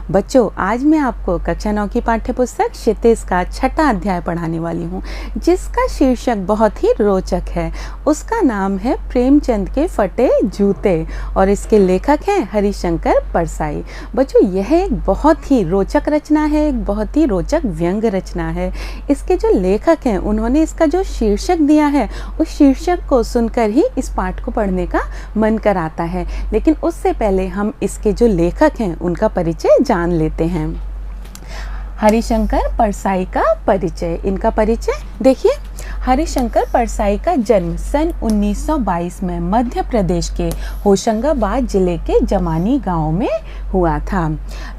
बच्चों, आज मैं आपको कक्षा 9 की पाठ्य पुस्तक क्षितिज का 6ठा अध्याय पढ़ाने वाली हूँ, जिसका शीर्षक बहुत ही रोचक है। उसका नाम है प्रेमचंद के फटे जूते और इसके लेखक हैं हरिशंकर परसाई। बच्चों, यह एक बहुत ही रोचक रचना है, एक बहुत ही रोचक व्यंग रचना है। इसके जो लेखक हैं उन्होंने इसका जो शीर्षक दिया है, उस शीर्षक को सुनकर ही इस पाठ को पढ़ने का मन कराता है। लेकिन उससे पहले हम इसके जो लेखक हैं उनका परिचय जान लेते हैं। हरिशंकर परसाई का परिचय। इनका परिचय देखिए। हरिशंकर परसाई का जन्म सन 1922 में मध्य प्रदेश के होशंगाबाद जिले के जमानी गांव में हुआ था।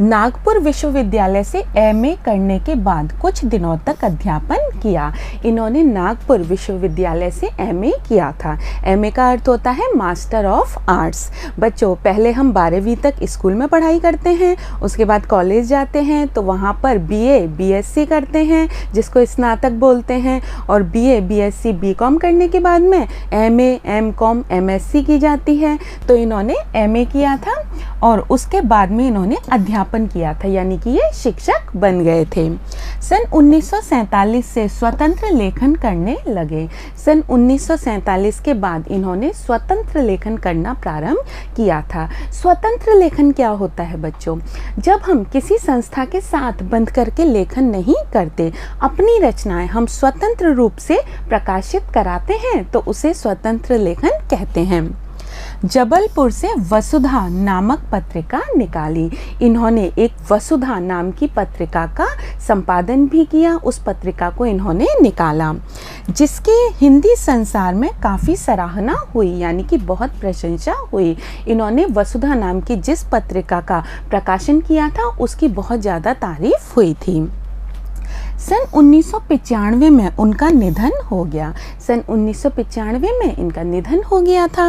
नागपुर विश्वविद्यालय से एमए करने के बाद कुछ दिनों तक अध्यापन किया। इन्होंने नागपुर विश्वविद्यालय से एमए किया था। एमए का अर्थ होता है मास्टर ऑफ आर्ट्स। बच्चों, पहले हम 12वीं तक स्कूल में पढ़ाई करते हैं, उसके बाद कॉलेज जाते हैं तो वहाँ पर बीए बीएससी करते हैं, जिसको स्नातक बोलते हैं, और बीए बीएससी बीकॉम करने के बाद में एमए एमकॉम एमएससी की जाती है। तो इन्होंने एमए किया था और उसके बाद में इन्होंने अध्यापन किया था, यानी कि ये शिक्षक बन गए थे। सन 1947 से स्वतंत्र लेखन करने लगे। सन 1947 के बाद इन्होंने स्वतंत्र लेखन करना प्रारंभ किया था। स्वतंत्र लेखन क्या होता है बच्चों? जब हम किसी संस्था के साथ बंध करके लेखन नहीं करते, अपनी रचनाएं हम स्वतंत्र रूप से प्रकाशित कराते हैं, तो उसे स्वतंत्र लेखन कहते हैं। जबलपुर से वसुधा नामक पत्रिका निकाली। इन्होंने एक वसुधा नाम की पत्रिका का संपादन भी किया। उस पत्रिका को इन्होंने निकाला, जिसके हिंदी संसार में काफ़ी सराहना हुई, यानी कि बहुत प्रशंसा हुई। इन्होंने वसुधा नाम की जिस पत्रिका का प्रकाशन किया था उसकी बहुत ज़्यादा तारीफ हुई थी। सन 1995 में उनका निधन हो गया। सन 1995 में इनका निधन हो गया था।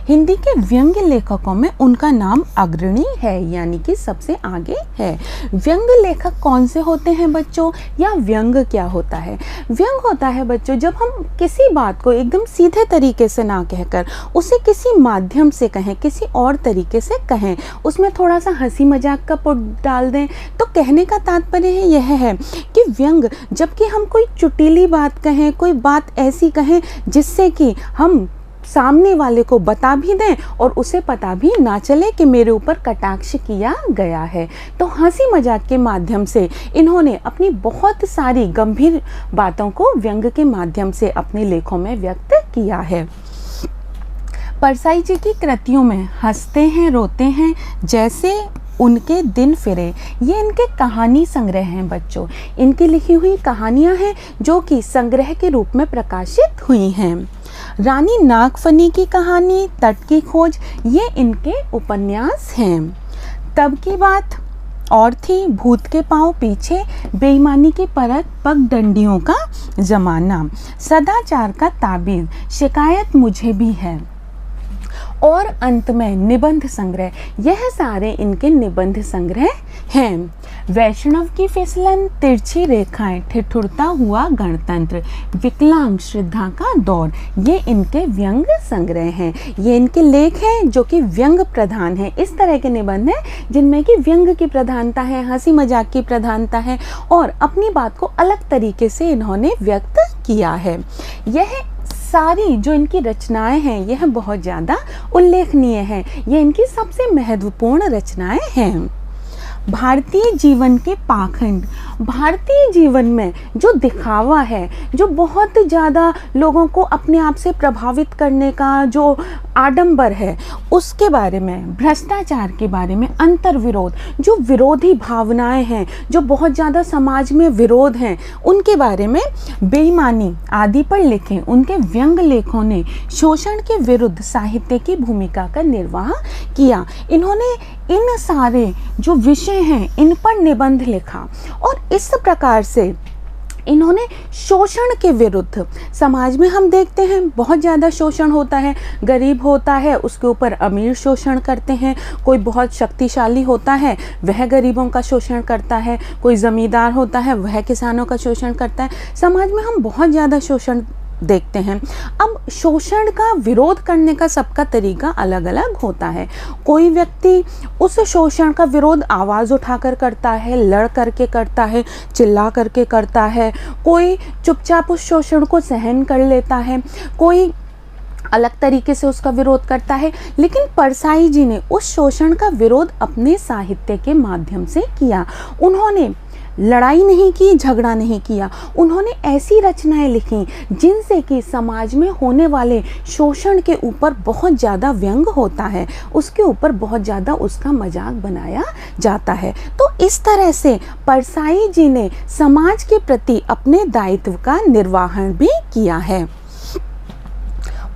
हिंदी के व्यंग्य लेखकों में उनका नाम अग्रणी है, यानी कि सबसे आगे है। व्यंग लेखक कौन से होते हैं बच्चों, या व्यंग क्या होता है? व्यंग होता है बच्चों जब हम किसी बात को एकदम सीधे तरीके से ना कहकर उसे किसी माध्यम से कहें, किसी और तरीके से कहें, उसमें थोड़ा सा हंसी मजाक का पुट डाल दें। तो कहने का तात्पर्य यह है कि व्यंग जबकि हम कोई चुटीली बात कहें, कोई बात ऐसी कहें जिससे कि हम सामने वाले को बता भी दें और उसे पता भी ना चले कि मेरे ऊपर कटाक्ष किया गया है, तो हंसी मजाक के माध्यम से इन्होंने अपनी बहुत सारी गंभीर बातों को व्यंग के माध्यम से अपने लेखों में व्यक्त किया है। परसाई जी की कृतियों में हंसते हैं रोते हैं जैसे उनके दिन फिरे, ये इनके कहानी संग्रह हैं बच्चों। इनकी लिखी हुई कहानियां हैं जो कि संग्रह के रूप में प्रकाशित हुई हैं। रानी नागफनी की कहानी, तट की खोज, ये इनके उपन्यास हैं। तब की बात और थी, भूत के पांव पीछे, बेईमानी की परत, पगडंडियों का जमाना, सदाचार का ताबीज, शिकायत मुझे भी है, और अंत में निबंध संग्रह। यह सारे इनके निबंध संग्रह हैं। वैष्णव की फिसलन, तिरछी रेखाएं, ठिठुरता हुआ गणतंत्र, विकलांग श्रद्धा का दौर, ये इनके व्यंग संग्रह हैं। ये इनके लेख हैं जो कि व्यंग प्रधान हैं। इस तरह के निबंध हैं जिनमें कि व्यंग की प्रधानता है, हंसी मजाक की प्रधानता है, और अपनी बात को अलग तरीके से इन्होंने व्यक्त किया है। यह सारी जो इनकी रचनाएं हैं यह बहुत ज़्यादा उल्लेखनीय हैं। ये इनकी सबसे महत्वपूर्ण रचनाएं हैं। भारतीय जीवन के पाखंड। भारतीय जीवन में जो दिखावा है, जो बहुत ज़्यादा लोगों को अपने आप से प्रभावित करने का जो आडंबर है, उसके बारे में, भ्रष्टाचार के बारे में, अंतर्विरोध, जो विरोधी भावनाएं हैं, जो बहुत ज़्यादा समाज में विरोध हैं, उनके बारे में, बेईमानी आदि पर लिखे उनके व्यंग लेखों ने शोषण के विरुद्ध साहित्य की भूमिका का निर्वाह किया। इन्होंने इन सारे जो विषय हैं इन पर निबंध लिखा, और इस प्रकार से इन्होंने शोषण के विरुद्ध, समाज में हम देखते हैं बहुत ज़्यादा शोषण होता है। गरीब होता है उसके ऊपर अमीर शोषण करते हैं, कोई बहुत शक्तिशाली होता है वह गरीबों का शोषण करता है, कोई ज़मींदार होता है वह किसानों का शोषण करता है। समाज में हम बहुत ज़्यादा शोषण देखते हैं। अब शोषण का विरोध करने का सबका तरीका अलग अलग होता है। कोई व्यक्ति उस शोषण का विरोध आवाज़ उठाकर करता है, लड़ करके करता है, चिल्ला करके करता है, कोई चुपचाप उस शोषण को सहन कर लेता है, कोई अलग तरीके से उसका विरोध करता है। लेकिन परसाई जी ने उस शोषण का विरोध अपने साहित्य के माध्यम से किया। उन्होंने लड़ाई नहीं की, झगड़ा नहीं किया, उन्होंने ऐसी रचनाएं लिखी जिनसे कि समाज में होने वाले शोषण के ऊपर बहुत ज़्यादा व्यंग होता है, उसके ऊपर बहुत ज़्यादा उसका मजाक बनाया जाता है। तो इस तरह से परसाई जी ने समाज के प्रति अपने दायित्व का निर्वहन भी किया है।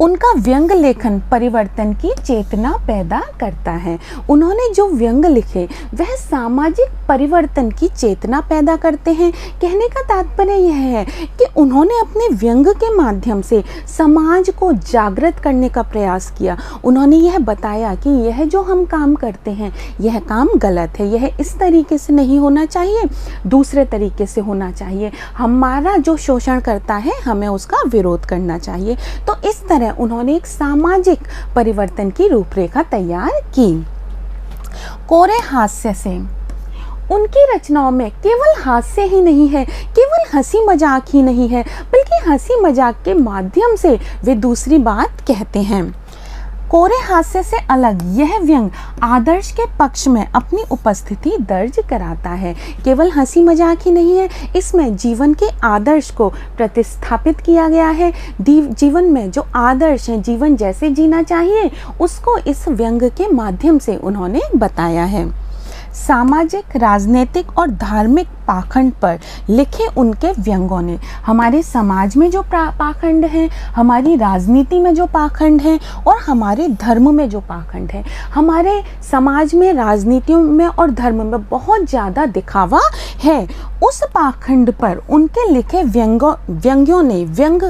उनका व्यंग लेखन परिवर्तन की चेतना पैदा करता है। उन्होंने जो व्यंग लिखे वह सामाजिक परिवर्तन की चेतना पैदा करते हैं। कहने का तात्पर्य यह है कि उन्होंने अपने व्यंग के माध्यम से समाज को जागृत करने का प्रयास किया। उन्होंने यह बताया कि यह जो हम काम करते हैं यह काम गलत है, यह इस तरीके से नहीं होना चाहिए, दूसरे तरीके से होना चाहिए। हमारा जो शोषण करता है हमें उसका विरोध करना चाहिए। तो इस तरह उन्होंने एक सामाजिक परिवर्तन की रूपरेखा तैयार की। कोरे हास्य से उनकी रचनाओं में केवल हास्य ही नहीं है, केवल हंसी मजाक ही नहीं है, बल्कि हंसी मजाक के माध्यम से वे दूसरी बात कहते हैं। कोरे हास्य से अलग यह व्यंग आदर्श के पक्ष में अपनी उपस्थिति दर्ज कराता है। केवल हंसी मजाक ही नहीं है, इसमें जीवन के आदर्श को प्रतिस्थापित किया गया है। जीवन में जो आदर्श है, जीवन जैसे जीना चाहिए, उसको इस व्यंग के माध्यम से उन्होंने बताया है। सामाजिक, राजनीतिक और धार्मिक पाखंड पर लिखे उनके व्यंगों ने हमारे समाज में जो पाखंड हैं, हमारी राजनीति में जो पाखंड हैं और हमारे धर्म में जो पाखंड है, हमारे समाज में, राजनीतियों में और धर्म में बहुत ज़्यादा दिखावा है, उस पाखंड पर उनके लिखे व्यंग्यों ने व्यंग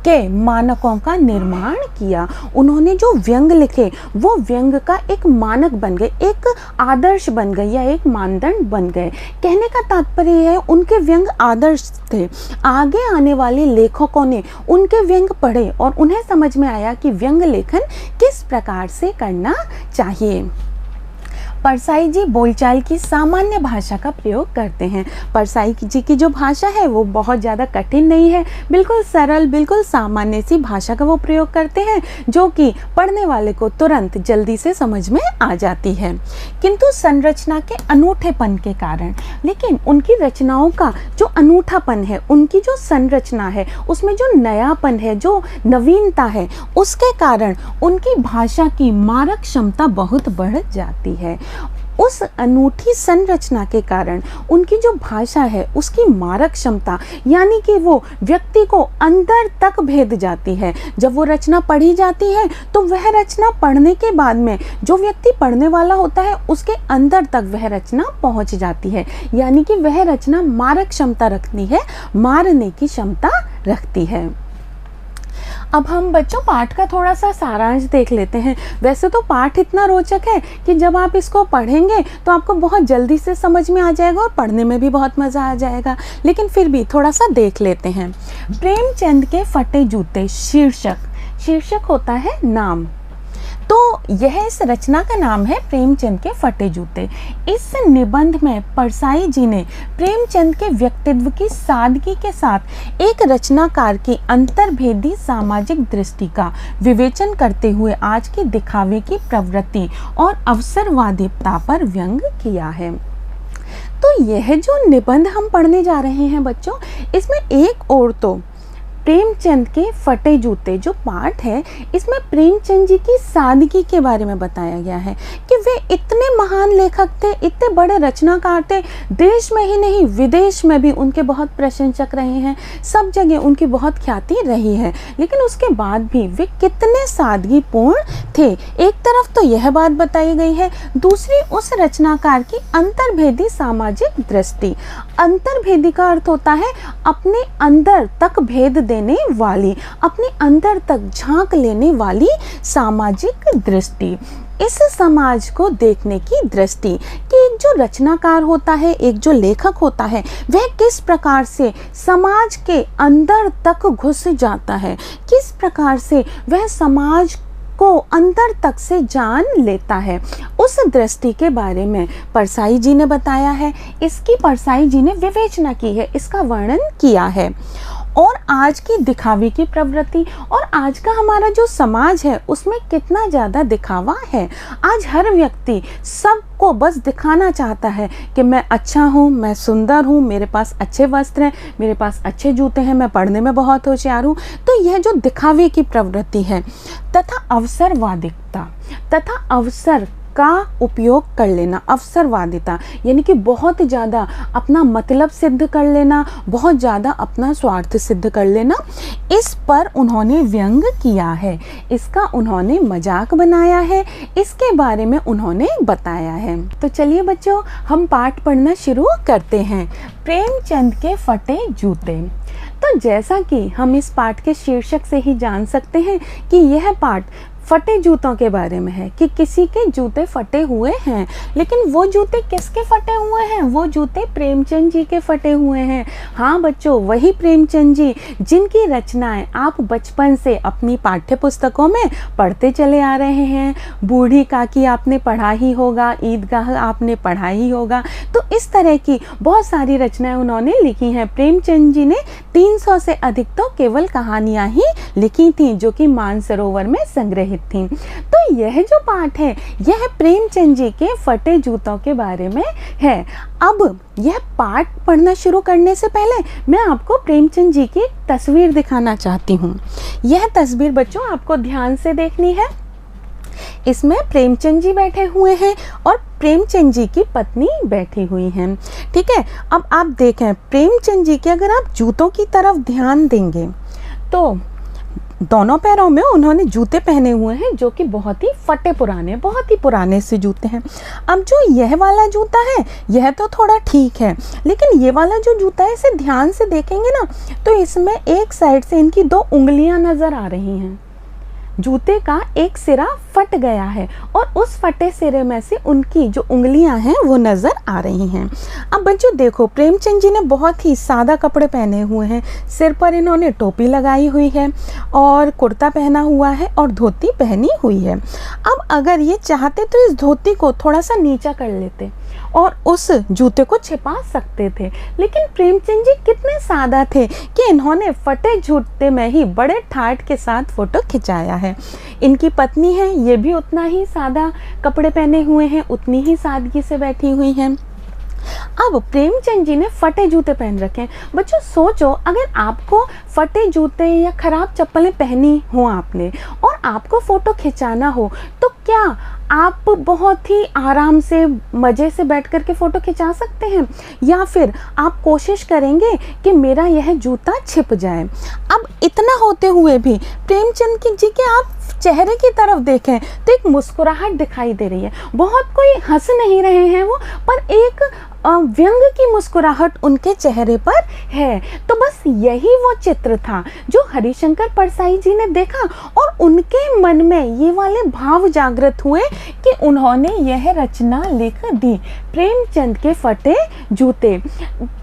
के मानकों का निर्माण किया। उन्होंने जो व्यंग लिखे वो व्यंग का एक मानक बन गए, एक आदर्श बन गए या एक मानदंड बन गए। कहने का तात्पर्य है उनके व्यंग आदर्श थे। आगे आने वाले लेखकों ने उनके व्यंग पढ़े और उन्हें समझ में आया कि व्यंग लेखन किस प्रकार से करना चाहिए। परसाई जी बोलचाल की सामान्य भाषा का प्रयोग करते हैं। परसाई जी की जो भाषा है वो बहुत ज़्यादा कठिन नहीं है, बिल्कुल सरल, बिल्कुल सामान्य सी भाषा का वो प्रयोग करते हैं जो कि पढ़ने वाले को तुरंत जल्दी से समझ में आ जाती है। किंतु संरचना के अनूठेपन के कारण, लेकिन उनकी रचनाओं का जो अनूठापन है, उनकी जो संरचना है, उसमें जो नयापन है, जो नवीनता है, उसके कारण उनकी भाषा की मारक क्षमता बहुत बढ़ जाती है। उस अनूठी संरचना के कारण उनकी जो भाषा है उसकी मारक क्षमता, यानी कि वो व्यक्ति को अंदर तक भेद जाती है। जब वो रचना पढ़ी जाती है तो वह रचना पढ़ने के बाद में जो व्यक्ति पढ़ने वाला होता है उसके अंदर तक वह रचना पहुंच जाती है, यानी कि वह रचना मारक क्षमता रखती है, मारने की क्षमता रखती है। अब हम बच्चों पाठ का थोड़ा सा सारांश देख लेते हैं। वैसे तो पाठ इतना रोचक है कि जब आप इसको पढ़ेंगे तो आपको बहुत जल्दी से समझ में आ जाएगा और पढ़ने में भी बहुत मज़ा आ जाएगा, लेकिन फिर भी थोड़ा सा देख लेते हैं। प्रेमचंद के फटे जूते शीर्षक होता है नाम, तो यह इस रचना का नाम है प्रेमचंद के फटे जूते। इस निबंध में परसाई जी ने प्रेमचंद के व्यक्तित्व की सादगी के साथ एक रचनाकार की अंतर्भेदी सामाजिक दृष्टि का विवेचन करते हुए आज के दिखावे की प्रवृत्ति और अवसरवादिता पर व्यंग किया है। तो यह जो निबंध हम पढ़ने जा रहे हैं बच्चों, इसमें एक और तो प्रेमचंद के फटे जूते जो पाठ है, इसमें प्रेमचंद जी की सादगी के बारे में बताया गया है कि वे इतने महान लेखक थे, इतने बड़े रचनाकार थे, देश में ही नहीं विदेश में भी उनके बहुत प्रशंसक रहे हैं, सब जगह उनकी बहुत ख्याति रही है, लेकिन उसके बाद भी वे कितने सादगीपूर्ण थे। एक तरफ तो यह बात बताई गई है, दूसरी उस रचनाकार की अंतर्भेदी सामाजिक दृष्टि। अंतर्भेदी का अर्थ होता है अपने अंदर तक भेद देने वाली, अपने अंदर तक झांक लेने वाली सामाजिक दृष्टि। इस समाज को देखने की दृष्टि कि एक जो रचनाकार होता है, एक जो लेखक होता है, वह किस प्रकार से समाज के अंदर तक घुस जाता है, किस प्रकार से वह समाज को अंदर तक से जान लेता है, उस दृष्टि के बारे में परसाई जी ने बताया है। इसकी परसाई जी ने विवेचना की है, इसका वर्णन किया है। और आज की दिखावे की प्रवृत्ति और आज का हमारा जो समाज है उसमें कितना ज़्यादा दिखावा है। आज हर व्यक्ति सबको बस दिखाना चाहता है कि मैं अच्छा हूँ, मैं सुंदर हूँ, मेरे पास अच्छे वस्त्र हैं, मेरे पास अच्छे जूते हैं, मैं पढ़ने में बहुत होशियार हूँ। तो यह जो दिखावे की प्रवृत्ति है तथा अवसरवादिता तथा अवसर का उपयोग कर लेना, अवसरवादिता यानी कि बहुत ज़्यादा अपना मतलब सिद्ध कर लेना, बहुत ज़्यादा अपना स्वार्थ सिद्ध कर लेना, इस पर उन्होंने व्यंग किया है, इसका उन्होंने मजाक बनाया है, इसके बारे में उन्होंने बताया है। तो चलिए बच्चों, हम पाठ पढ़ना शुरू करते हैं। प्रेमचंद के फटे जूते। तो जैसा कि हम इस पाठ के शीर्षक से ही जान सकते हैं कि यह पाठ फटे जूतों के बारे में है, कि किसी के जूते फटे हुए हैं। लेकिन वो जूते किसके फटे हुए हैं? वो जूते प्रेमचंद जी के फटे हुए हैं। हाँ बच्चों, वही प्रेमचंद जी जिनकी रचनाएं आप बचपन से अपनी पाठ्य पुस्तकों में पढ़ते चले आ रहे हैं। बूढ़ी काकी आपने पढ़ा ही होगा, ईदगाह आपने पढ़ा ही होगा। तो इस तरह की बहुत सारी रचनाएं उन्होंने लिखी हैं। प्रेमचंद जी ने 300 से अधिक तो केवल कहानियाँ ही लिखी थीं, जो कि मानसरोवर में संग्रहित थी। तो यह जो पाठ है यह प्रेमचंद जी के फटे जूतों के बारे में है। अब यह पाठ पढ़ना शुरू करने से पहले मैं आपको प्रेमचंद जी की तस्वीर दिखाना चाहती हूँ। यह तस्वीर बच्चों आपको ध्यान से देखनी है। इसमें प्रेमचंद जी बैठे हुए हैं और प्रेमचंद जी की पत्नी बैठी हुई हैं। ठीक है, अब आप देखें प्रेमचंद जी के अगर आप जूतों की तरफ ध्यान देंगे तो दोनों पैरों में उन्होंने जूते पहने हुए हैं जो कि बहुत ही फटे पुराने, बहुत ही पुराने से जूते हैं। अब जो यह वाला जूता है यह तो थोड़ा ठीक है, लेकिन ये वाला जो जूता है इसे ध्यान से देखेंगे ना तो इसमें एक साइड से इनकी 2 उंगलियां नज़र आ रही हैं। जूते का एक सिरा फट गया है और उस फटे सिरे में से उनकी जो उंगलियां हैं वो नज़र आ रही हैं। अब बच्चों देखो, प्रेमचंद जी ने बहुत ही सादा कपड़े पहने हुए हैं। सिर पर इन्होंने टोपी लगाई हुई है और कुर्ता पहना हुआ है और धोती पहनी हुई है। अब अगर ये चाहते तो इस धोती को थोड़ा सा नीचा कर लेते और उस जूते को छिपा सकते थे, लेकिन प्रेमचंद जी कितने सादा थे कि इन्होंने फटे जूते में ही बड़े ठाठ के साथ फोटो खिंचाया है। इनकी पत्नी है, ये भी उतना ही सादा कपड़े पहने हुए हैं, उतनी ही सादगी से बैठी हुई हैं। अब प्रेमचंद जी ने फटे जूते पहन रखे हैं। बच्चों सोचो, अगर आपको फटे जूते या खराब चप्पलें पहनी हो आपने और आपको फ़ोटो खिंचाना हो तो क्या आप बहुत ही आराम से मज़े से बैठ कर के फ़ोटो खिंचा सकते हैं, या फिर आप कोशिश करेंगे कि मेरा यह जूता छिप जाए? अब इतना होते हुए भी प्रेमचंद जी के आप चेहरे की तरफ देखें तो एक मुस्कुराहट दिखाई दे रही है। बहुत कोई हंस नहीं रहे हैं वो, पर एक व्यंग की मुस्कुराहट उनके चेहरे पर है। तो बस यही वो चित्र था जो हरिशंकर परसाई जी ने देखा और उनके मन में ये वाले भाव जागृत हुए कि उन्होंने यह रचना लिख दी, प्रेमचंद के फटे जूते।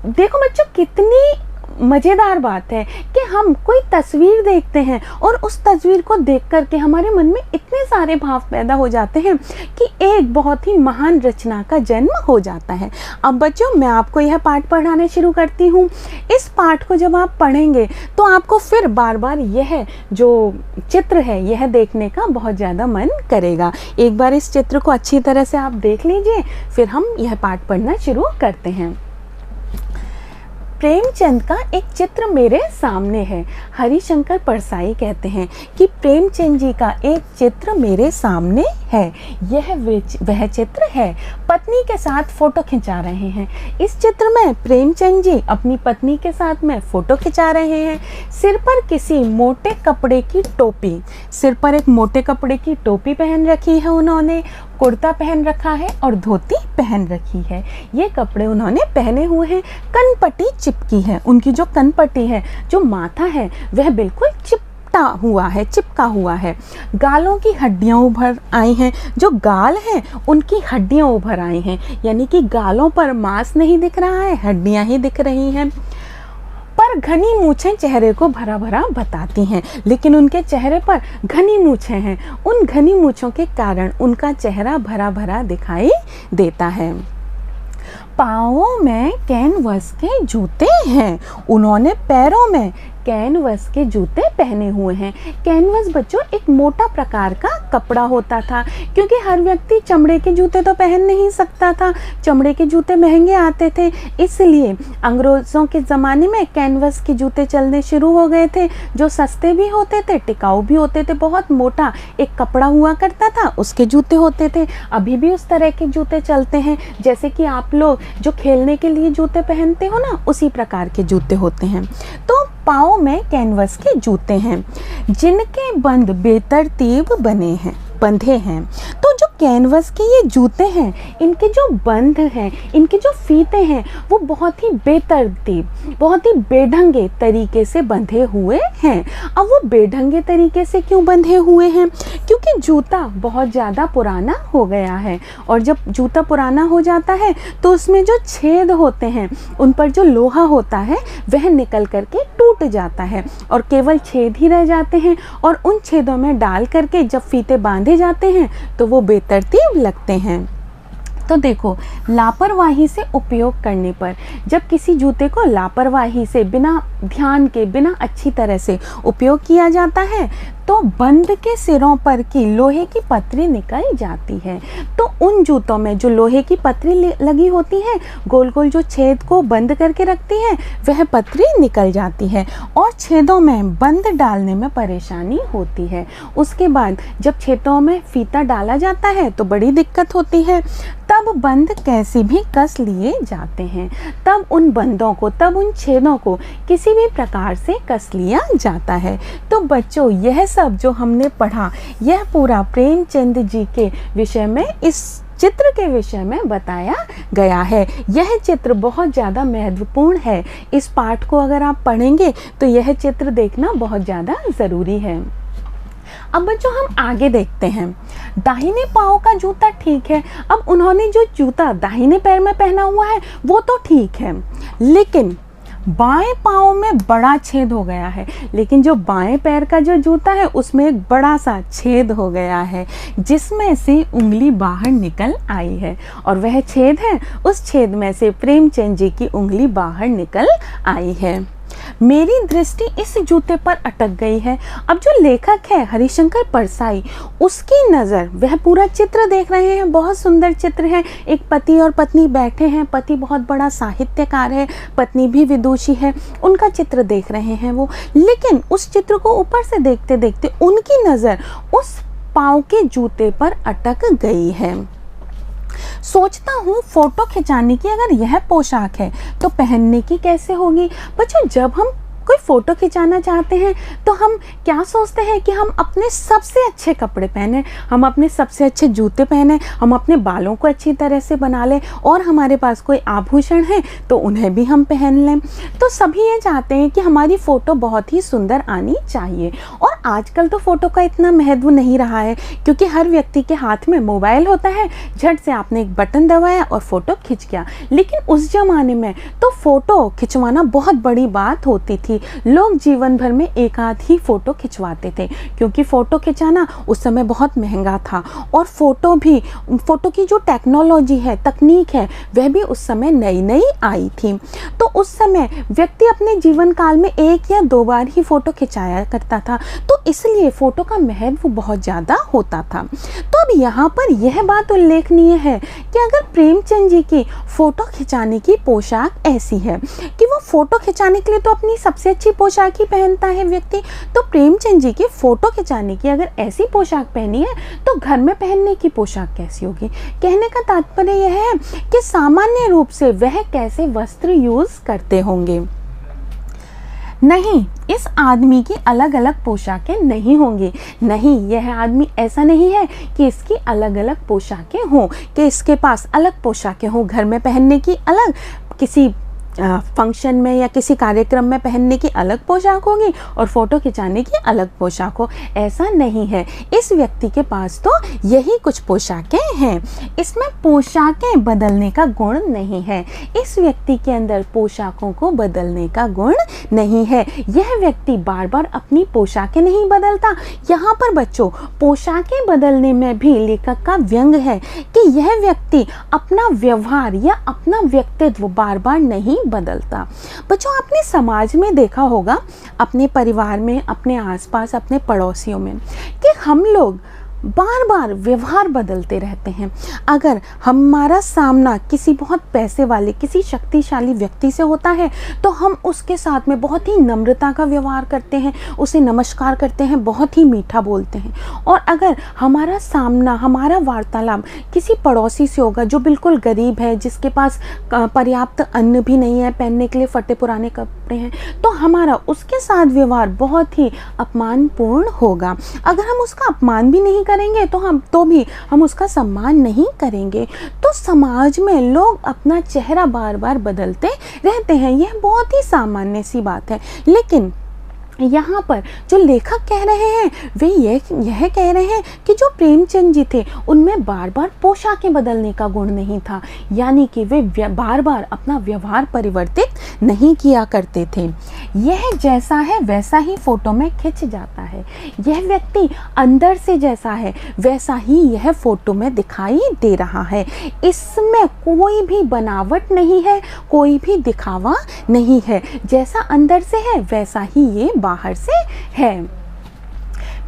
देखो बच्चों, कितनी मज़ेदार बात है कि हम कोई तस्वीर देखते हैं और उस तस्वीर को देख कर के हमारे मन में इतने सारे भाव पैदा हो जाते हैं कि एक बहुत ही महान रचना का जन्म हो जाता है। अब बच्चों, मैं आपको यह पाठ पढ़ाना शुरू करती हूँ। इस पाठ को जब आप पढ़ेंगे तो आपको फिर बार बार यह जो चित्र है यह देखने का बहुत ज़्यादा मन करेगा। एक बार इस चित्र को अच्छी तरह से आप देख लीजिए, फिर हम यह पाठ पढ़ना शुरू करते हैं। प्रेमचंद का एक चित्र मेरे सामने है। हरिशंकर परसाई कहते हैं कि प्रेमचंद जी का एक चित्र मेरे सामने है। यह वह चित्र है। पत्नी के साथ फोटो खिंचा रहे हैं। इस चित्र में प्रेमचंद जी अपनी पत्नी के साथ में फोटो खिंचा रहे हैं। सिर पर किसी मोटे कपड़े की टोपी, सिर पर एक मोटे कपड़े की टोपी पहन रखी है उन्होंने, कुर्ता पहन रखा है और धोती पहन रखी है। ये कपड़े उन्होंने पहने हुए हैं। कनपट्टी चिपकी है, उनकी जो कनपट्टी है, जो माथा है, वह बिल्कुल चिपटा सटा हुआ है, चिपका हुआ है। गालों की हड्डियाँ उभर आई हैं, जो गाल हैं उनकी हड्डियाँ उभर आई हैं, यानी कि गालों पर मांस नहीं दिख रहा है, हड्डियाँ ही दिख रही हैं। पर घनी मूछें चेहरे को भरा भरा बताती हैं, लेकिन उनके चेहरे पर घनी मूछें हैं। उन घनी मूछों के कारण उनका चेहरा भरा भरा दिखाई देता है। पाँवों में कैनवस के जूते हैं, उन्होंने पैरों में कैनवस के जूते पहने हुए हैं। कैनवस बच्चों एक मोटा प्रकार का कपड़ा होता था, क्योंकि हर व्यक्ति चमड़े के जूते तो पहन नहीं सकता था, चमड़े के जूते महंगे आते थे। इसलिए अंग्रेज़ों के ज़माने में कैनवस के जूते चलने शुरू हो गए थे, जो सस्ते भी होते थे, टिकाऊ भी होते थे। बहुत मोटा एक कपड़ा हुआ करता था, उसके जूते होते थे। अभी भी उस तरह के जूते चलते हैं, जैसे कि आप लोग जो खेलने के लिए जूते पहनते हो ना, उसी प्रकार के जूते होते हैं। तो पाँव में कैनवस के जूते हैं, जिनके बंद बेतरतीब बंधे हैं। तो जो कैनवस के ये जूते हैं, इनके जो बंध हैं, इनके जो फीते हैं, वो बहुत ही बेतरतीब, बहुत ही बेढंगे तरीके से बंधे हुए हैं। अब वो बेढंगे तरीके से क्यों बंधे हुए हैं? क्योंकि जूता बहुत ज़्यादा पुराना हो गया है, और जब जूता पुराना हो जाता है तो उसमें जो छेद होते हैं, उन पर जो लोहा होता है वह निकल करके टूट जाता है, और केवल छेद ही रह जाते हैं। और उन छेदों में डाल करके जब फीते बांधे जाते हैं तो वो बेतरतीब लगते हैं। तो देखो, लापरवाही से उपयोग करने पर, जब किसी जूते को लापरवाही से, बिना ध्यान के, बिना अच्छी तरह से उपयोग किया जाता है, तो बंद के सिरों पर की लोहे की पतरी निकल जाती है। तो उन जूतों में जो लोहे की पतरी लगी होती है, गोल गोल जो छेद को बंद करके रखती है, वह पतरी निकल जाती है, और छेदों में बंद डालने में परेशानी होती है। उसके बाद जब छेदों में फीता डाला जाता है तो बड़ी दिक्कत होती है। तब बंद कैसे भी कस लिए जाते हैं, तब उन बंदों को, तब उन छेदों को किसी भी प्रकार से कस लिया जाता है। तो बच्चों, यह सब जो हमने पढ़ा, यह पूरा प्रेमचंद जी के विषय में, इस चित्र के विषय में बताया गया है। यह चित्र बहुत ज़्यादा महत्वपूर्ण है। इस पाठ को अगर आप पढ़ेंगे तो यह चित्र देखना बहुत ज़्यादा ज़रूरी है। अब बच्चों, हम आगे देखते हैं। दाहिने पाँव का जूता ठीक है। अब उन्होंने जो जूता दाहिने पैर में पहना हुआ है वो तो ठीक है, लेकिन बाएं पाँव में बड़ा छेद हो गया है। लेकिन जो बाएं पैर का जो जूता है उसमें एक बड़ा सा छेद हो गया है, जिसमें से उंगली बाहर निकल आई है, और वह छेद है, उस छेद में से प्रेमचंद जी की उंगली बाहर निकल आई है। मेरी दृष्टि इस जूते पर अटक गई है। अब जो लेखक है हरिशंकर परसाई, उसकी नज़र, वह पूरा चित्र देख रहे हैं, बहुत सुंदर चित्र है। एक पति और पत्नी बैठे हैं, पति बहुत बड़ा साहित्यकार है, पत्नी भी विदुषी है, उनका चित्र देख रहे हैं वो। लेकिन उस चित्र को ऊपर से देखते देखते उनकी नज़र उस पाँव के जूते पर अटक गई है। सोचता हूँ, फोटो खिंचाने की अगर यह पोशाक है तो पहनने की कैसे होगी? बच्चों, जब हम कोई फ़ोटो खिंचाना चाहते हैं तो हम क्या सोचते हैं कि हम अपने सबसे अच्छे कपड़े पहने, हम अपने सबसे अच्छे जूते पहने, हम अपने बालों को अच्छी तरह से बना लें, और हमारे पास कोई आभूषण है तो उन्हें भी हम पहन लें। तो सभी ये चाहते हैं कि हमारी फ़ोटो बहुत ही सुंदर आनी चाहिए। और आजकल तो फ़ोटो का इतना महत्व नहीं रहा है, क्योंकि हर व्यक्ति के हाथ में मोबाइल होता है, झट से आपने एक बटन दबाया और फ़ोटो खिंच गया। लेकिन उस ज़माने में तो फ़ोटो खिंचवाना बहुत बड़ी बात होती थी। लोग जीवन भर में एक आध ही फ़ोटो खिंचवाते थे, क्योंकि फ़ोटो खिंचाना उस समय बहुत महंगा था, और फ़ोटो की जो टेक्नोलॉजी है, तकनीक है, वह भी उस समय नई नई आई थी। तो उस समय व्यक्ति अपने जीवन काल में एक या दो बार ही फ़ोटो खिंचाया करता था, तो इसलिए फ़ोटो का महत्व बहुत ज़्यादा होता था। तो अब यहाँ पर यह बात उल्लेखनीय है कि अगर प्रेमचंद जी की फ़ोटो खिंचाने की पोशाक ऐसी है कि वो फ़ोटो खिंचाने के लिए तो अपनी सबसे अच्छी पोशाक ही पहनता है व्यक्ति, तो प्रेमचंद जी की फ़ोटो खिंचाने की अगर ऐसी पोशाक पहनी है तो घर में पहनने की पोशाक कैसी होगी? कहने का तात्पर्य यह है कि सामान्य रूप से वह कैसे वस्त्र यूज़ करते होंगे। नहीं, इस आदमी की अलग अलग पोशाकें नहीं होंगी। नहीं, यह आदमी ऐसा नहीं है कि इसकी अलग अलग पोशाकें हों, कि इसके पास अलग पोशाकें हों, घर में पहनने की अलग, किसी फंक्शन में या किसी कार्यक्रम में पहनने की अलग पोशाक होगी और फ़ोटो खिंचाने की अलग पोशाक हो, ऐसा नहीं है। इस व्यक्ति के पास तो यही कुछ पोशाकें हैं। इसमें पोशाकें बदलने का गुण नहीं है। इस व्यक्ति के अंदर पोशाकों को बदलने का गुण नहीं है। यह व्यक्ति बार बार अपनी पोशाकें नहीं बदलता। यहाँ पर बच्चों, पोशाकें बदलने में भी लेखक का व्यंग है कि यह व्यक्ति अपना व्यवहार या अपना व्यक्तित्व बार बार नहीं बदलता। बच्चों, आपने समाज में देखा होगा, अपने परिवार में, अपने आसपास, अपने पड़ोसियों में, कि हम लोग बार बार व्यवहार बदलते रहते हैं। अगर हमारा सामना किसी बहुत पैसे वाले, किसी शक्तिशाली व्यक्ति से होता है तो हम उसके साथ में बहुत ही नम्रता का व्यवहार करते हैं, उसे नमस्कार करते हैं, बहुत ही मीठा बोलते हैं। और अगर हमारा सामना, हमारा वार्तालाप किसी पड़ोसी से होगा जो बिल्कुल गरीब है, जिसके पास पर्याप्त अन्न भी नहीं है, पहनने के लिए फटे पुराने कपड़े हैं, तो हमारा उसके साथ व्यवहार बहुत ही अपमानपूर्ण होगा। अगर हम उसका अपमान भी नहीं करेंगे तो भी हम उसका सम्मान नहीं करेंगे। तो समाज में लोग अपना चेहरा बार बार बदलते रहते हैं। यह बहुत ही सामान्य सी बात है। लेकिन यहाँ पर जो लेखक कह रहे हैं वे यह कह रहे हैं कि जो प्रेमचंद जी थे उनमें बार बार पोशाकें बदलने का गुण नहीं था, यानी कि वे बार बार अपना व्यवहार परिवर्तित नहीं किया करते थे। यह जैसा है वैसा ही फोटो में खिंच जाता है। यह व्यक्ति अंदर से जैसा है वैसा ही यह फोटो में दिखाई दे रहा है। इसमें कोई भी बनावट नहीं है, कोई भी दिखावा नहीं है। जैसा अंदर से है वैसा ही ये बाहर से है।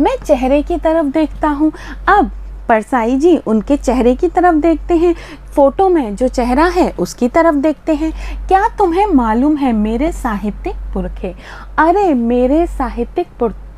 मैं चेहरे की तरफ देखता हूँ। अब परसाई जी उनके चेहरे की तरफ देखते हैं। फोटो में जो चेहरा है उसकी तरफ देखते हैं। क्या तुम्हें मालूम है मेरे साहित्यिक पुरखे? अरे मेरे साहित्यिक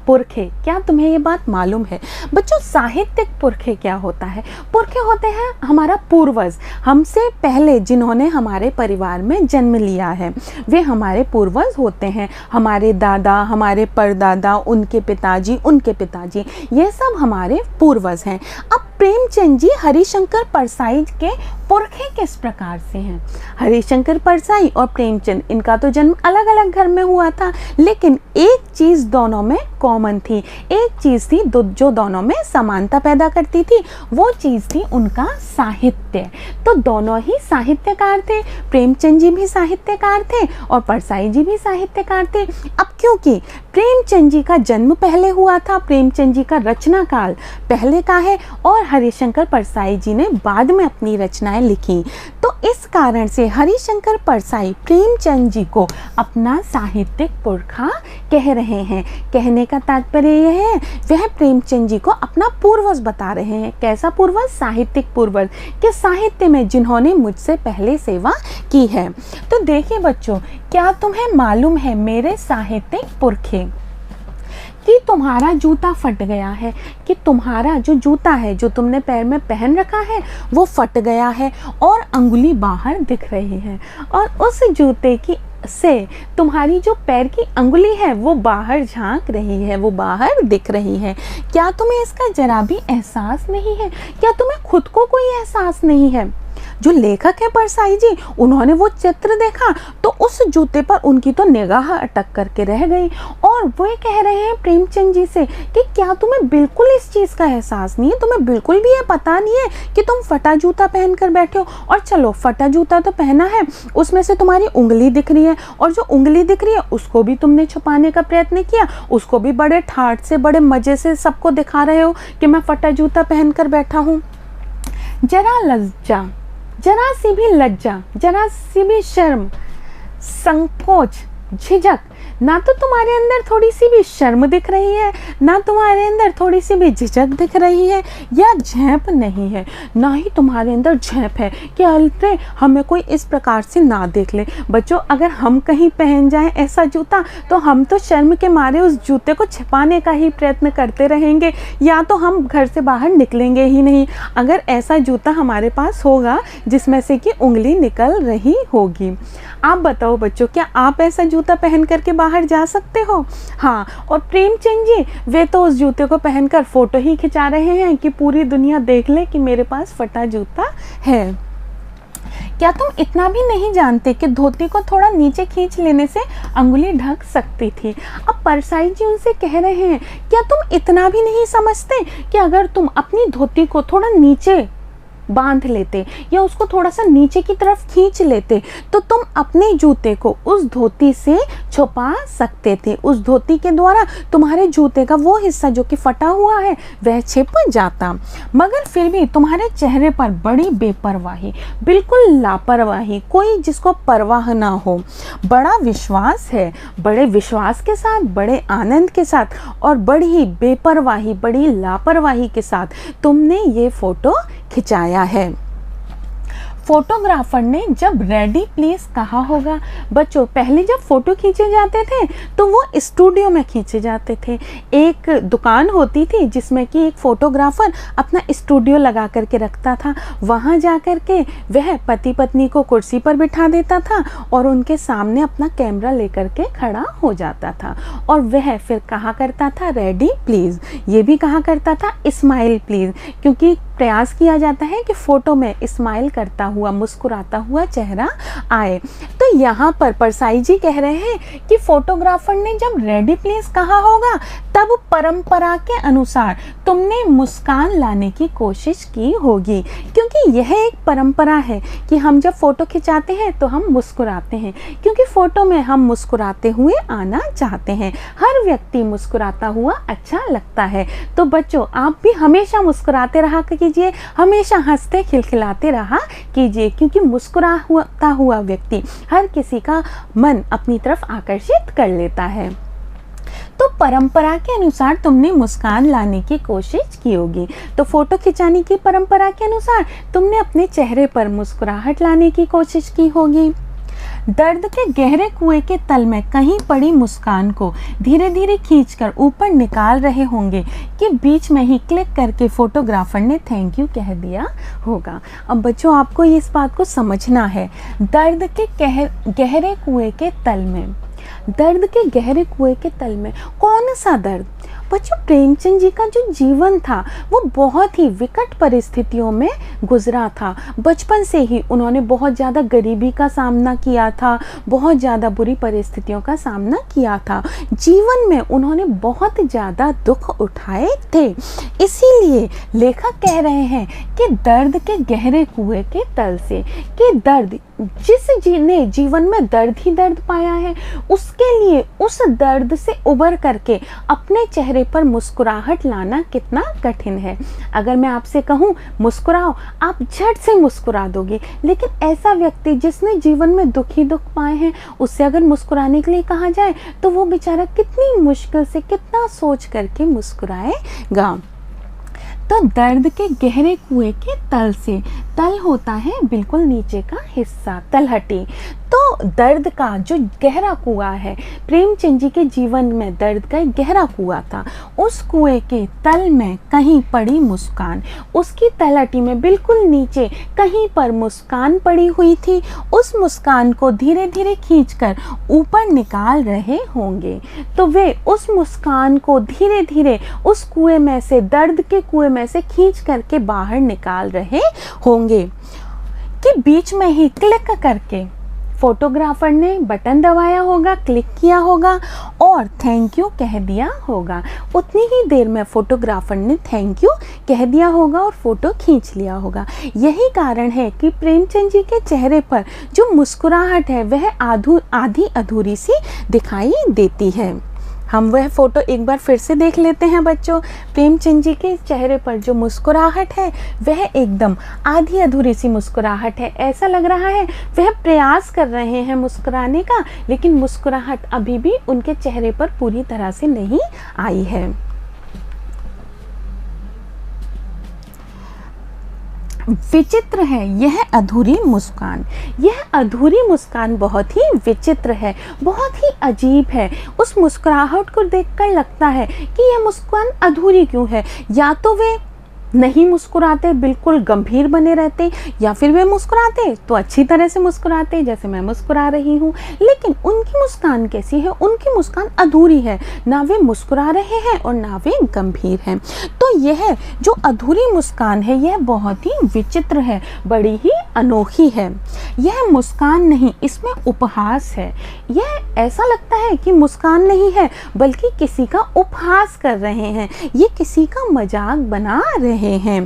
पुरखे, क्या तुम्हें ये बात मालूम है? बच्चों, साहित्यिक पुरखे क्या होता है? पुरखे होते हैं हमारा पूर्वज, हमसे पहले जिन्होंने हमारे परिवार में जन्म लिया है, वे हमारे पूर्वज होते हैं। हमारे दादा, हमारे परदादा, उनके पिताजी, ये सब हमारे पूर्वज हैं। अब प्रेमचंद जी हरिशंकर परसाई के पुरखे किस प्रकार से हैं? हरिशंकर परसाई और प्रेमचंद, इनका तो जन्म अलग अलग घर में हुआ था, लेकिन एक चीज़ दोनों में कॉमन थी, एक चीज़ थी जो दोनों में समानता पैदा करती थी, वो चीज़ थी उनका साहित्य। तो दोनों ही साहित्यकार थे। प्रेमचंद जी भी साहित्यकार थे और परसाई जी भी साहित्यकार थे। अब क्योंकि प्रेमचंद जी का जन्म पहले हुआ था, प्रेमचंद जी का रचना काल पहले का है और हरिशंकर परसाई जी ने बाद में अपनी रचनाएं लिखी, तो इस कारण से हरिशंकर परसाई प्रेमचंद जी को अपना साहित्यिक पुरखा कह रहे हैं। कहने का तात्पर्य यह है वह प्रेमचंद जी को अपना पूर्वज बता रहे हैं। कैसा पूर्वज? साहित्यिक पूर्वज, कि साहित्य में जिन्होंने मुझसे पहले सेवा की है। तो देखिए बच्चों, क्या तुम्हें मालूम है मेरे साहित्यिक पुरखे कि तुम्हारा जूता फट गया है, कि तुम्हारा जो जूता है जो तुमने पैर में पहन रखा है वो फट गया है और अंगुली बाहर दिख रही है, और उस जूते की से तुम्हारी जो पैर की अंगुली है वो बाहर झांक रही है, वो बाहर दिख रही है। क्या तुम्हें इसका जरा भी एहसास नहीं है? क्या तुम्हें खुद को कोई एहसास नहीं है? जो लेखक है परसाई जी, उन्होंने वो चित्र देखा तो उस जूते पर उनकी तो निगाह अटक करके रह गई और वो कह रहे हैं प्रेमचंद जी से कि क्या तुम्हें बिल्कुल इस चीज़ का एहसास नहीं है? तुम्हें बिल्कुल भी ये पता नहीं है कि तुम फटा जूता पहन कर बैठे हो? और चलो, फटा जूता तो पहना है, उसमें से तुम्हारी उंगली दिख रही है, और जो उंगली दिख रही है उसको भी तुमने छुपाने का प्रयत्न किया, उसको भी बड़े ठाठ से, बड़े मज़े से सबको दिखा रहे हो कि मैं फटा जूता पहन कर बैठा हूँ। जरा सी भी लज्जा, जरा सी भी शर्म, संकोच, झिझक, ना तो तुम्हारे अंदर थोड़ी सी भी शर्म दिख रही है, ना तुम्हारे अंदर थोड़ी सी भी झिझक दिख रही है, या झेप नहीं है, ना ही तुम्हारे अंदर झेप है कि अरे हमें कोई इस प्रकार से ना देख ले। बच्चों, अगर हम कहीं पहन जाएं ऐसा जूता तो हम तो शर्म के मारे उस जूते को छिपाने का ही प्रयत्न करते रहेंगे, या तो हम घर से बाहर निकलेंगे ही नहीं अगर ऐसा जूता हमारे पास होगा जिसमें से कि उंगली निकल रही होगी। आप बताओ बच्चों, क्या आप ऐसा जूता पहन करके बाहर जा सकते हो? हाँ, और प्रेमचंद जी वे तो उस जूते को पहनकर फोटो ही खिंचा रहे हैं कि पूरी दुनिया देख ले कि मेरे पास फटा जूता है। क्या तुम इतना भी नहीं जानते कि धोती को थोड़ा नीचे खींच लेने से अंगुली ढक सकती थी। अब परसाई जी उनसे कह रहे हैं, क्या तुम इतना भी नहीं समझते कि अगर तुम अपनी धोती को थोड़ा नीचे बांध लेते या उसको थोड़ा सा नीचे की तरफ खींच लेते तो तुम अपने जूते को उस धोती से छुपा सकते थे। उस धोती के द्वारा तुम्हारे जूते का वो हिस्सा जो कि फटा हुआ है वह छिप जाता। मगर फिर भी तुम्हारे चेहरे पर बड़ी बेपरवाही, बिल्कुल लापरवाही, कोई जिसको परवाह ना हो, बड़ा विश्वास है, बड़े विश्वास के साथ, बड़े आनंद के साथ और बड़ी बेपरवाही, बड़ी लापरवाही के साथ तुमने ये फोटो खिंचाया है। फोटोग्राफर ने जब रेडी प्लीज कहा होगा, बच्चों पहले जब फोटो खींचे जाते थे तो वो स्टूडियो में खींचे जाते थे। एक दुकान होती थी जिसमें कि एक फोटोग्राफर अपना स्टूडियो लगा करके रखता था। वहाँ जा कर के वह पति पत्नी को कुर्सी पर बिठा देता था और उनके सामने अपना कैमरा लेकर के खड़ा हो जाता था और वह फिर कहा करता था रेडी प्लीज़। ये भी कहा करता था स्माइल प्लीज़, क्योंकि प्रयास किया जाता है कि फ़ोटो में स्माइल करता हुआ, मुस्कुराता हुआ चेहरा आए। तो यहाँ पर परसाई जी कह रहे हैं कि फोटोग्राफर ने जब रेडी प्लीज कहा होगा तब परंपरा के अनुसार तुमने मुस्कान लाने की कोशिश की होगी, क्योंकि यह एक परंपरा है कि हम जब फ़ोटो खिंचाते हैं तो हम मुस्कुराते हैं, क्योंकि फ़ोटो में हम मुस्कुराते हुए आना चाहते हैं। हर व्यक्ति मुस्कुराता हुआ अच्छा लगता है। तो बच्चों आप भी हमेशा मुस्कुराते रहा कीजिए, हमेशा हंसते खिलखिलाते रहा कीजिए, क्योंकि मुस्कुराता हुआ व्यक्ति हर किसी का मन अपनी तरफ आकर्षित कर लेता है। तो परंपरा के अनुसार तुमने मुस्कान लाने की कोशिश की होगी। तो फोटो खिंचाने की परंपरा के अनुसार तुमने अपने चेहरे पर मुस्कुराहट लाने की कोशिश की होगी। दर्द के गहरे कुएं के तल में कहीं पड़ी मुस्कान को धीरे धीरे खींचकर ऊपर निकाल रहे होंगे कि बीच में ही क्लिक करके फोटोग्राफर ने थैंक यू कह दिया होगा। अब बच्चों आपको इस बात को समझना है, दर्द के गहरे कुएं के तल में, दर्द के गहरे कुएं के तल में कौन सा दर्द? बच्चों प्रेमचंद जी का जो जीवन था वो बहुत ही विकट परिस्थितियों में गुजरा था। बचपन से ही उन्होंने बहुत ज़्यादा गरीबी का सामना किया था, बहुत ज़्यादा बुरी परिस्थितियों का सामना किया था। जीवन में उन्होंने बहुत ज़्यादा दुख उठाए थे। इसीलिए लेखक कह रहे हैं कि दर्द के गहरे कुएं के तल से, कि दर्द ने जीवन में दर्द ही दर्द पाया है, उसके लिए उस दर्द से उबर करके अपने चेहरे पर मुस्कुराहट लाना कितना कठिन है। अगर मैं आपसे कहूँ मुस्कुराओ, आप झट से मुस्कुरा दोगे, लेकिन ऐसा व्यक्ति जिसने जीवन में दुख ही दुख पाए हैं उससे अगर मुस्कुराने के लिए कहा जाए तो वो बेचारा कितनी मुश्किल से, कितना सोच करके मुस्कुराएगा। तो दर्द के गहरे कुएं के तल से, तल होता है बिल्कुल नीचे का हिस्सा, तलहटी। तो दर्द का जो गहरा कुआं है, प्रेमचंद जी के जीवन में दर्द का एक गहरा कुआं था। उस कुएं के तल में कहीं पड़ी मुस्कान, उसकी तलहटी में बिल्कुल नीचे कहीं पर मुस्कान पड़ी हुई थी। उस मुस्कान को धीरे धीरे खींचकर ऊपर निकाल रहे होंगे। तो वे उस मुस्कान को धीरे धीरे उस कुएं में से, दर्द के कुएं में से खींच करके बाहर निकाल रहे होंगे कि बीच में ही क्लिक करके फोटोग्राफर ने बटन दबाया होगा, क्लिक किया होगा और थैंक यू कह दिया होगा। उतनी ही देर में फोटोग्राफर ने थैंक यू कह दिया होगा और फोटो खींच लिया होगा। यही कारण है कि प्रेमचंद जी के चेहरे पर जो मुस्कुराहट है वह आधी अधूरी सी दिखाई देती है। हम वह फ़ोटो एक बार फिर से देख लेते हैं बच्चों। प्रेमचंद जी के चेहरे पर जो मुस्कुराहट है वह एकदम आधी अधूरी सी मुस्कुराहट है। ऐसा लग रहा है वह प्रयास कर रहे हैं मुस्कुराने का, लेकिन मुस्कुराहट अभी भी उनके चेहरे पर पूरी तरह से नहीं आई है। विचित्र है यह अधूरी मुस्कान। यह अधूरी मुस्कान बहुत ही विचित्र है, बहुत ही अजीब है। उस मुस्कुराहट को देखकर लगता है कि यह मुस्कान अधूरी क्यों है। या तो वे नहीं मुस्कुराते, बिल्कुल गंभीर बने रहते, या फिर वे मुस्कुराते तो अच्छी तरह से मुस्कुराते जैसे मैं मुस्कुरा रही हूँ, लेकिन उनकी मुस्कान कैसी है? उनकी मुस्कान अधूरी है, ना वे मुस्कुरा रहे हैं और ना वे गंभीर हैं। तो यह जो अधूरी मुस्कान है यह बहुत ही विचित्र है, बड़ी ही अनोखी है। यह मुस्कान नहीं, इसमें उपहास है। यह ऐसा लगता है कि मुस्कान नहीं है बल्कि किसी का उपहास कर रहे हैं, ये किसी का मजाक बना रहे हैं,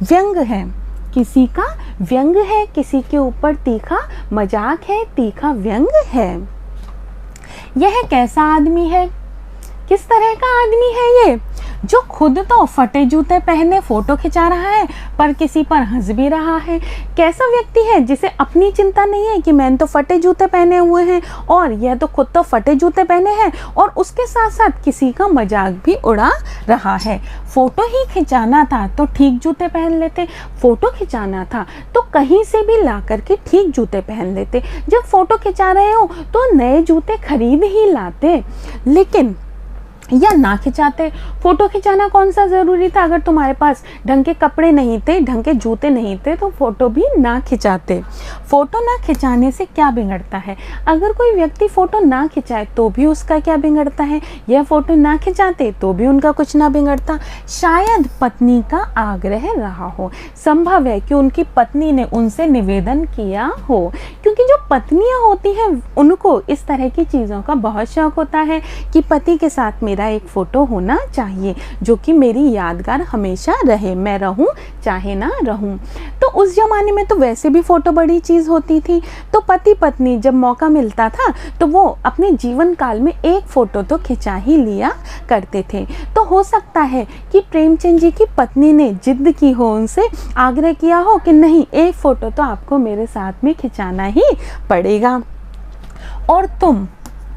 व्यंग है, किसी का व्यंग है, किसी के ऊपर तीखा मजाक है, तीखा व्यंग है। यह कैसा आदमी है? किस तरह का आदमी है ये? जो खुद तो फटे जूते पहने फोटो खिंचा रहा है पर किसी पर हंस भी रहा है। कैसा व्यक्ति है जिसे अपनी चिंता नहीं है कि मैंने तो फटे जूते पहने हुए हैं, और यह तो खुद तो फटे जूते पहने हैं और उसके साथ साथ किसी का मजाक भी उड़ा रहा है। फोटो ही खिंचाना था तो ठीक जूते पहन लेते, फोटो खिंचाना था तो कहीं से भी ला करके ठीक जूते पहन लेते, जब फोटो खिंचा रहे हो तो नए जूते खरीद ही लाते, लेकिन या ना खिंचाते। फोटो खिंचाना कौन सा ज़रूरी था? अगर तुम्हारे पास ढंग के कपड़े नहीं थे, ढंग के जूते नहीं थे तो फ़ोटो भी ना खिंचाते। फ़ोटो ना खिंचाने से क्या बिगड़ता है? अगर कोई व्यक्ति फ़ोटो ना खिंचाए तो भी उसका क्या बिगड़ता है? यह फ़ोटो ना खिंचाते तो भी उनका कुछ ना बिगड़ता। शायद पत्नी का आग्रह रहा हो, संभव है कि उनकी पत्नी ने उनसे निवेदन किया हो, क्योंकि जो पत्नियाँ होती हैं उनको इस तरह की चीज़ों का बहुत शौक़ होता है कि पति के साथ मेरा एक फ़ोटो होना चाहिए जो कि मेरी यादगार हमेशा रहे, मैं रहूं चाहे ना रहूं। तो उस ज़माने में तो वैसे भी फ़ोटो बड़ी चीज़ होती थी, तो पति पत्नी जब मौका मिलता था तो वो अपने जीवन काल में एक फ़ोटो तो खिंचा ही लिया करते थे। तो हो सकता है कि प्रेमचंद जी की पत्नी ने जिद की हो, उनसे आग्रह किया हो कि नहीं, एक फ़ोटो तो आपको मेरे साथ में खिंचाना ही पड़ेगा। और तुम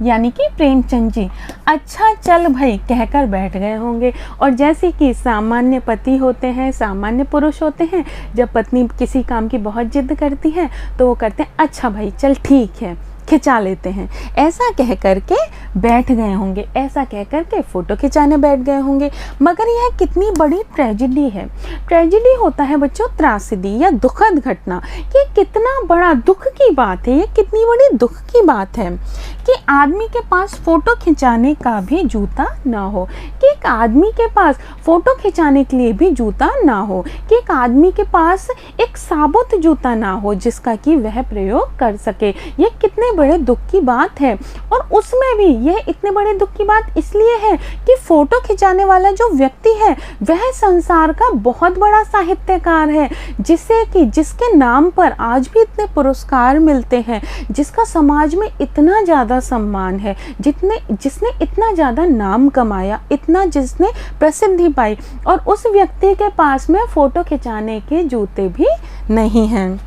यानी कि प्रेमचंद जी अच्छा चल भाई कहकर बैठ गए होंगे। और जैसे कि सामान्य पति होते हैं, सामान्य पुरुष होते हैं, जब पत्नी किसी काम की बहुत जिद करती है तो वो करते हैं अच्छा भाई चल ठीक है खिंचा लेते हैं, ऐसा कह कर के बैठ गए होंगे, ऐसा कह कर के फ़ोटो खिंचाने बैठ गए होंगे। मगर यह कितनी बड़ी ट्रेजेडी है। ट्रेजेडी होता है बच्चों त्रासदी या दुखद घटना। कि कितना बड़ा दुख की बात है, ये कितनी बड़ी दुख की बात है कि आदमी के पास फ़ोटो खिंचाने का भी जूता ना हो, कि एक आदमी के पास फ़ोटो खिंचाने के लिए भी जूता ना हो, कि एक आदमी के पास एक साबुत जूता ना हो जिसका कि वह प्रयोग कर सके। ये कितने बड़े दुख की बात है। और उसमें भी यह इतने बड़े दुख की बात इसलिए है कि फ़ोटो खिंचाने वाला जो व्यक्ति है वह संसार का बहुत बड़ा साहित्यकार है, जिसके नाम पर आज भी इतने पुरस्कार मिलते हैं, जिसका समाज में इतना ज़्यादा सम्मान है, जिसने इतना ज़्यादा नाम कमाया, इतना जिसने प्रसिद्धि पाई, और उस व्यक्ति के पास में फ़ोटो खिंचाने के जूते भी नहीं हैं।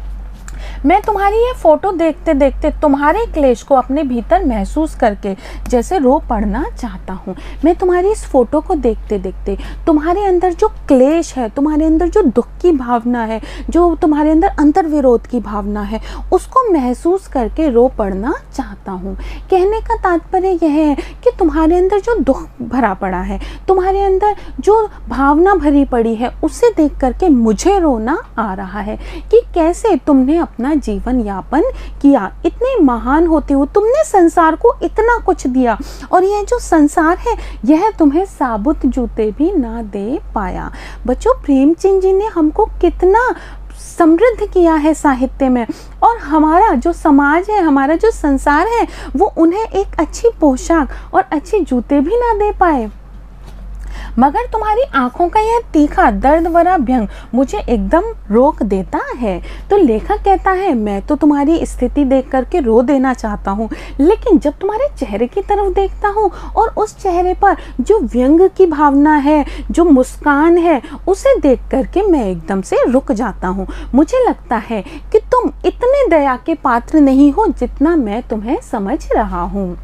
मैं तुम्हारी ये फ़ोटो देखते देखते तुम्हारे क्लेश को अपने भीतर महसूस करके जैसे रो पड़ना चाहता हूँ। मैं तुम्हारी इस फ़ोटो को देखते देखते तुम्हारे अंदर जो क्लेश है, तुम्हारे अंदर जो दुख की भावना है, जो तुम्हारे अंदर अंतर्विरोध की भावना है, उसको महसूस करके रो पड़ना चाहता हूँ। कहने का तात्पर्य यह है कि तुम्हारे अंदर जो दुख भरा पड़ा है, तुम्हारे अंदर जो भावना भरी पड़ी है, उसे देख करके मुझे रोना आ रहा है कि कैसे तुमने अपना जीवन यापन किया, इतने महान होते हो, तुमने संसार को इतना कुछ दिया और यह जो संसार है यह तुम्हें साबुत जूते भी ना दे पाया। बच्चों, प्रेमचंद जी ने हमको कितना समृद्ध किया है साहित्य में, और हमारा जो समाज है, हमारा जो संसार है, वो उन्हें एक अच्छी पोशाक और अच्छे जूते भी ना दे पाए। मगर तुम्हारी आंखों का यह तीखा दर्द भरा व्यंग मुझे एकदम रोक देता है। तो लेखक कहता है मैं तो तुम्हारी स्थिति देख करके रो देना चाहता हूँ, लेकिन जब तुम्हारे चेहरे की तरफ देखता हूँ और उस चेहरे पर जो व्यंग की भावना है, जो मुस्कान है, उसे देख करके मैं एकदम से रुक जाता हूँ। मुझे लगता है कि तुम इतने दया के पात्र नहीं हो जितना मैं तुम्हें समझ रहा हूँ।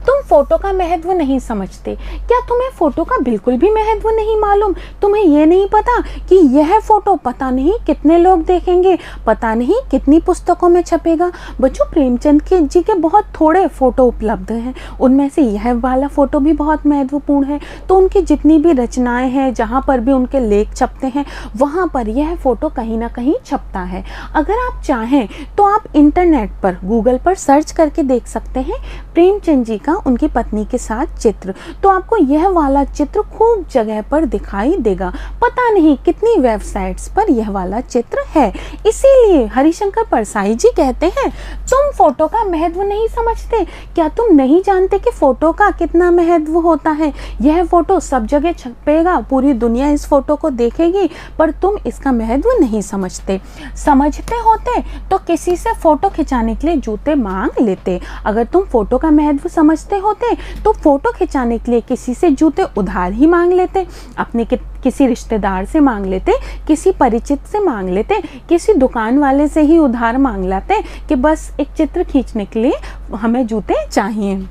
तुम फोटो का महत्व नहीं समझते। क्या तुम्हें फोटो का बिल्कुल भी महत्व नहीं मालूम? तुम्हें ये नहीं पता कि यह फोटो पता नहीं कितने लोग देखेंगे, पता नहीं कितनी पुस्तकों में छपेगा। बच्चों, प्रेमचंद जी के बहुत थोड़े फोटो उपलब्ध हैं, उनमें से यह वाला फोटो भी बहुत महत्वपूर्ण है। तो उनकी जितनी भी रचनाएं हैं, जहाँ पर भी उनके लेख छपते हैं, वहाँ पर यह फोटो कहीं ना कहीं छपता है। अगर आप चाहें तो आप इंटरनेट पर, गूगल पर सर्च करके देख सकते हैं प्रेमचंद जी का उनकी पत्नी के साथ चित्र। तो आपको यह वाला चित्र खूब जगह पर दिखाई देगा। पता नहीं कितनी वेबसाइट्स पर यह वाला चित्र है। इसीलिए हरिशंकर परसाई जी कहते हैं, तुम फोटो का महत्व नहीं समझते। क्या तुम नहीं जानते कि फोटो का कितना महत्व होता है? यह फोटो सब जगह छपेगा, पूरी दुनिया इस फोटो को देखेगी, पर तुम इसका महत्व नहीं समझते। समझते होते तो किसी से फोटो खिंचाने के लिए जूते मांग लेते। अगर तुम फोटो का महत्व समझते होते तो फोटो खिंचाने के लिए किसी से जूते उधार ही मांग लेते, अपने किसी रिश्तेदार से मांग लेते, किसी परिचित से मांग लेते, किसी दुकान वाले से ही उधार मांग लाते कि बस एक चित्र खींचने के लिए हमें जूते चाहिए।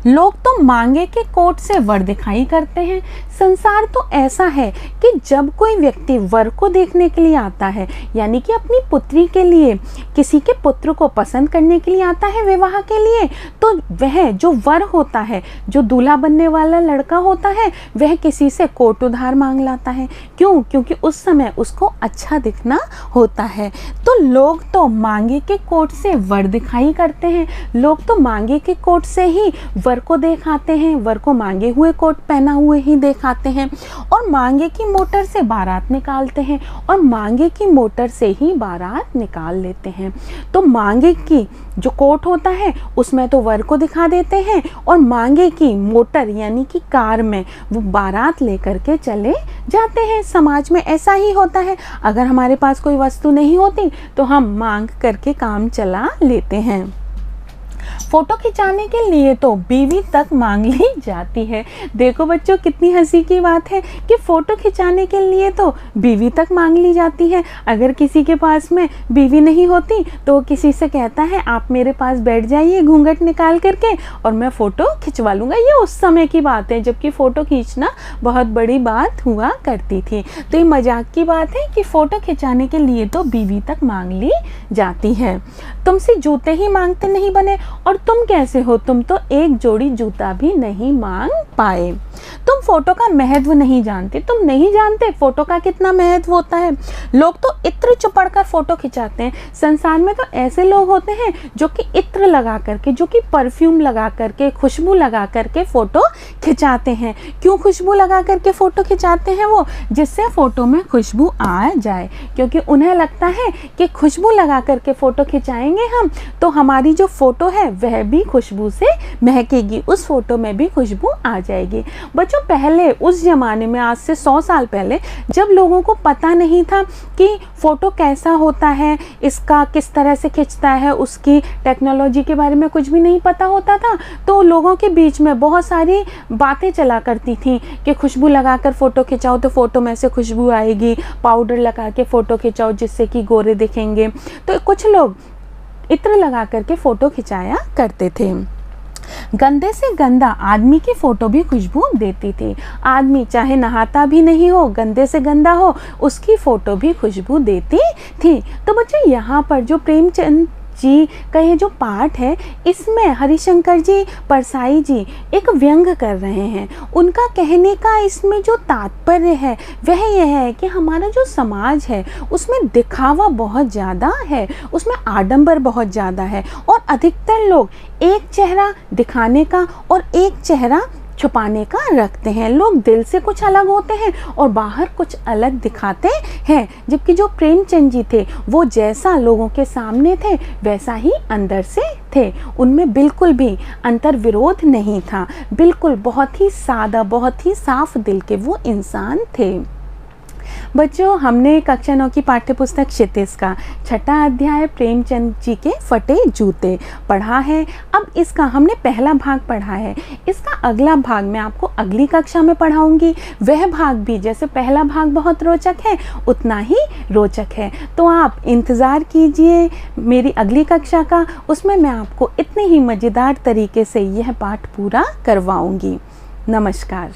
लोग तो मांगे के कोट से वर दिखाई करते हैं। संसार तो ऐसा है कि जब कोई व्यक्ति वर को देखने के लिए आता है, यानी कि अपनी पुत्री के लिए, किसी के पुत्र को पसंद करने के लिए आता है विवाह के लिए, तो वह जो वर होता है, जो दूल्हा बनने वाला लड़का होता है, वह किसी से कोट उधार मांग लाता है। क्यों? क्योंकि उस समय उसको अच्छा दिखना होता है। तो लोग तो मांगे के कोट से वर दिखाई करते हैं। लोग तो मांगे के कोट से ही वर को देखाते हैं, वर को मांगे हुए कोट पहना हुए ही देखाते हैं, और मांगे की मोटर से बारात निकालते हैं, और मांगे की मोटर से ही बारात निकाल लेते हैं। तो मांगे की जो कोट होता है उसमें तो वर को दिखा देते हैं, और मांगे की मोटर यानी कि कार में वो बारात लेकर के चले जाते हैं। समाज में ऐसा ही होता है। अगर हमारे पास कोई वस्तु नहीं होती तो हम मांग करके काम चला लेते हैं। फोटो खिंचाने के लिए तो बीवी तक मांग ली जाती है। देखो बच्चों, कितनी हंसी की बात है कि फोटो खिंचाने के लिए तो बीवी तक मांग ली जाती है। अगर किसी के पास में बीवी नहीं होती तो किसी से कहता है, आप मेरे पास बैठ जाइए घूंघट निकाल करके और मैं फ़ोटो खिंचवा लूँगा। ये उस समय की बात है जबकि फ़ोटो खींचना बहुत बड़ी बात हुआ करती थी। तो ये मजाक की बात है कि फ़ोटो खिंचाने के लिए तो बीवी तक मांग ली जाती है। तुमसे जूते ही मांगते नहीं बने, और तुम कैसे हो? तुम तो एक जोड़ी जूता भी नहीं मांग पाए। तुम फोटो का महत्व नहीं जानते। तुम नहीं जानते फोटो का कितना महत्व होता है। लोग तो इत्र चुपड़ कर फोटो खिंचाते हैं। संसार में तो ऐसे लोग होते हैं जो कि इत्र लगा करके, जो कि परफ्यूम लगा करके, खुशबू लगा करके फोटो खिंचाते हैं। क्यों खुशबू लगा करके फोटो खिंचाते हैं वो? जिससे फोटो में खुशबू आ जाए, क्योंकि उन्हें लगता है कि खुशबू लगा करके फोटो खिंचाएंगे हम तो हमारी जो फोटो है वह भी खुशबू से महकेगी, उस फोटो में भी खुशबू आ जाएगी। बच्चों, पहले उस ज़माने में, आज से 100 साल पहले, जब लोगों को पता नहीं था कि फ़ोटो कैसा होता है, इसका किस तरह से खिंचता है, उसकी टेक्नोलॉजी के बारे में कुछ भी नहीं पता होता था, तो लोगों के बीच में बहुत सारी बातें चला करती थी कि खुशबू लगाकर फ़ोटो खिंचाओ तो फ़ोटो में से खुशबू आएगी, पाउडर लगा के फ़ोटो खिंचाओ जिससे कि गोरे दिखेंगे। तो कुछ लोग इत्र लगा करके फ़ोटो खिंचाया करते थे। गंदे से गंदा आदमी की फ़ोटो भी खुशबू देती थी। आदमी चाहे नहाता भी नहीं हो, गंदे से गंदा हो, उसकी फ़ोटो भी खुशबू देती थी। तो बच्चों, यहाँ पर जो प्रेमचंद जी का ये जो पाठ है, इसमें हरिशंकर जी परसाई जी एक व्यंग कर रहे हैं। उनका कहने का इसमें जो तात्पर्य है वह यह है कि हमारा जो समाज है उसमें दिखावा बहुत ज़्यादा है, उसमें आडंबर बहुत ज़्यादा है, और अधिकतर लोग एक चेहरा दिखाने का और एक चेहरा छुपाने का रखते हैं। लोग दिल से कुछ अलग होते हैं और बाहर कुछ अलग दिखाते हैं, जबकि जो प्रेमचंद जी थे वो जैसा लोगों के सामने थे वैसा ही अंदर से थे। उनमें बिल्कुल भी अंतर विरोध नहीं था, बिल्कुल बहुत ही सादा, बहुत ही साफ दिल के वो इंसान थे। बच्चों, हमने कक्षा 9 की पाठ्य पुस्तक क्षितिज का छठा अध्याय प्रेमचंद जी के फटे जूते पढ़ा है। अब इसका हमने पहला भाग पढ़ा है। इसका अगला भाग मैं आपको अगली कक्षा में पढ़ाऊंगी। वह भाग भी जैसे पहला भाग बहुत रोचक है, उतना ही रोचक है। तो आप इंतज़ार कीजिए मेरी अगली कक्षा का। उसमें मैं आपको इतने ही मज़ेदार तरीके से यह पाठ पूरा करवाऊंगी। नमस्कार।